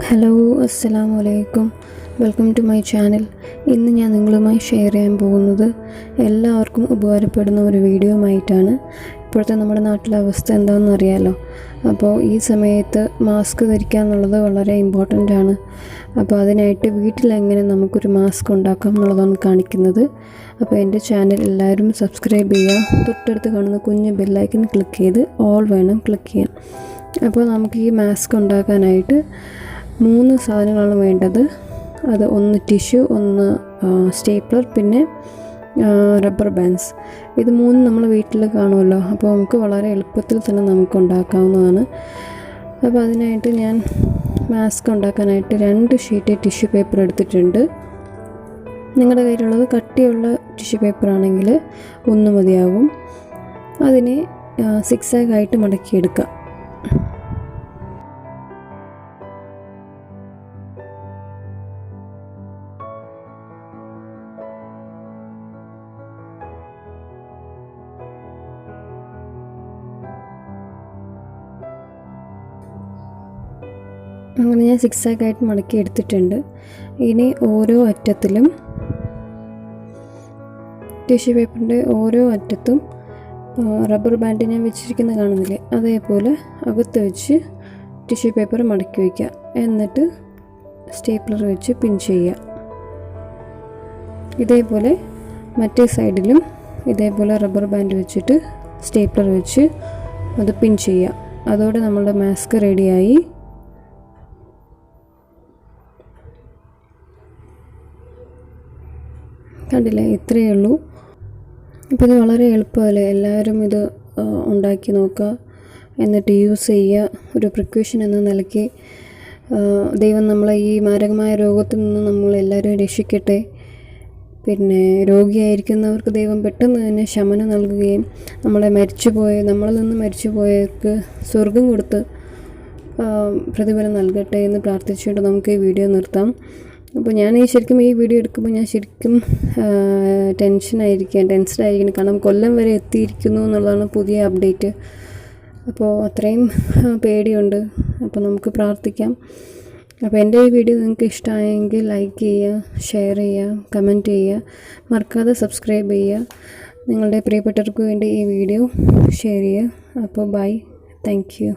Hello, അസ്സലാമു അലൈക്കും. Welcome to my channel. ഇന്ന് ഞാൻ നിങ്ങളുമായി ഷെയർ ചെയ്യാൻ പോകുന്നത് എല്ലാവർക്കും ഉപകാരപ്പെടുന്ന ഒരു വീഡിയോ ആയിട്ടാണ്. ഇപ്പോഴത്തെ നമ്മുടെ നാട്ടിലെ അവസ്ഥ എന്താണെന്ന് അറിയാമല്ലോ. അപ്പോൾ ഈ സമയത്ത് മാസ്ക് ധരിക്കുക എന്നുള്ളത് വളരെ ഇമ്പോർട്ടൻ്റ് ആണ്. അപ്പോൾ അതിനായിട്ട് വീട്ടിലെങ്ങനെ നമുക്കൊരു മാസ്ക് ഉണ്ടാക്കാം എന്നുള്ളതാണ് കാണിക്കുന്നത്. അപ്പോൾ എൻ്റെ ചാനൽ എല്ലാവരും സബ്സ്ക്രൈബ് ചെയ്യുക. തൊട്ടടുത്ത് കാണുന്ന കുഞ്ഞ് ബെല്ലൈക്കൻ ക്ലിക്ക് ചെയ്ത് ഓൾ വേണം ക്ലിക്ക് ചെയ്യാൻ. അപ്പോൾ നമുക്ക് ഈ മാസ്ക് ഉണ്ടാക്കാനായിട്ട് 3 സാധനങ്ങളാണ് വേണ്ടത്. അത് ഒന്ന് ടിഷ്യൂ, ഒന്ന് സ്റ്റേപ്ലർ, പിന്നെ റബ്ബർ ബാൻഡ്സ്. ഇത് 3 നമ്മൾ വീട്ടിൽ കാണുമല്ലോ. അപ്പോൾ നമുക്ക് വളരെ എളുപ്പത്തിൽ തന്നെ നമുക്ക് ഉണ്ടാക്കാവുന്നതാണ്. അപ്പോൾ അതിനായിട്ട് ഞാൻ മാസ്ക് ഉണ്ടാക്കാനായിട്ട് 2 ഷീറ്റ് ടിഷ്യൂ പേപ്പർ എടുത്തിട്ടുണ്ട്. നിങ്ങളുടെ കയ്യിലുള്ളത് കട്ടിയുള്ള ടിഷ്യൂ പേപ്പർ ആണെങ്കിൽ 1 മതിയാവും. അതിനെ സിക്സാഗായിട്ട് മടക്കിയെടുക്കുക. അങ്ങനെ ഞാൻ സിക്സാഗായിട്ട് മടക്കി എടുത്തിട്ടുണ്ട്. ഇനി ഓരോ അറ്റത്തിലും ടിഷ്യൂ പേപ്പറിൻ്റെ ഓരോ അറ്റത്തും റബ്ബർ ബാൻഡ് ഞാൻ വെച്ചിരിക്കുന്നത് കാണുന്നില്ലേ, അതേപോലെ അകത്ത് വെച്ച് ടിഷ്യൂ പേപ്പർ മടക്കി വയ്ക്കുക. എന്നിട്ട് സ്റ്റേപ്ലർ വെച്ച് പിൻ ചെയ്യുക. ഇതേപോലെ മറ്റേ സൈഡിലും ഇതേപോലെ റബ്ബർ ബാൻഡ് വെച്ചിട്ട് സ്റ്റേപ്ലർ വെച്ച് അത് പിൻ ചെയ്യുക. അതോടെ നമ്മളുടെ മാസ്ക് റെഡിയായി. കണ്ടില്ലേ, ഇത്രയേ ഉള്ളൂ. ഇപ്പോൾ ഇത് വളരെ എളുപ്പമല്ലേ. എല്ലാവരും ഇത് ഉണ്ടാക്കി നോക്കുക, എന്നിട്ട് യൂസ് ചെയ്യുക. ഒരു പ്രിക്കോഷൻ എന്ന നിലയ്ക്ക് ദൈവം നമ്മളെ ഈ മാരകമായ രോഗത്തിൽ നിന്ന് നമ്മളെല്ലാവരും രക്ഷിക്കട്ടെ. പിന്നെ രോഗിയായിരിക്കുന്നവർക്ക് ദൈവം പെട്ടെന്ന് തന്നെ ശമനം നൽകുകയും നമ്മളിൽ നിന്ന് മരിച്ചുപോയവർക്ക് സ്വർഗം കൊടുത്ത് പ്രതിഫലം നൽകട്ടെ എന്ന് പ്രാർത്ഥിച്ചുകൊണ്ട് നമുക്ക് ഈ വീഡിയോ നിർത്താം. അപ്പോൾ ഞാൻ ശരിക്കും ഈ വീഡിയോ എടുക്കുമ്പോൾ ഞാൻ ശരിക്കും ടെൻസ്ഡ് ആയിരിക്കണം. കാരണം കൊല്ലം വരെ എത്തിയിരിക്കുന്നു എന്നുള്ളതാണ് പുതിയ അപ്ഡേറ്റ്. അപ്പോൾ അത്രയും പേടിയുണ്ട്. അപ്പോൾ നമുക്ക് പ്രാർത്ഥിക്കാം. അപ്പോൾ എൻ്റെ ഈ വീഡിയോ നിങ്ങൾക്ക് ഇഷ്ടമായെങ്കിൽ ലൈക്ക് ചെയ്യുക, ഷെയർ ചെയ്യുക, കമൻറ്റ് ചെയ്യുക, മറക്കാതെ സബ്സ്ക്രൈബ് ചെയ്യുക. നിങ്ങളുടെ പ്രിയപ്പെട്ടവർക്ക് വേണ്ടി ഈ വീഡിയോ ഷെയർ ചെയ്യുക. അപ്പോൾ ബൈ, താങ്ക് യു.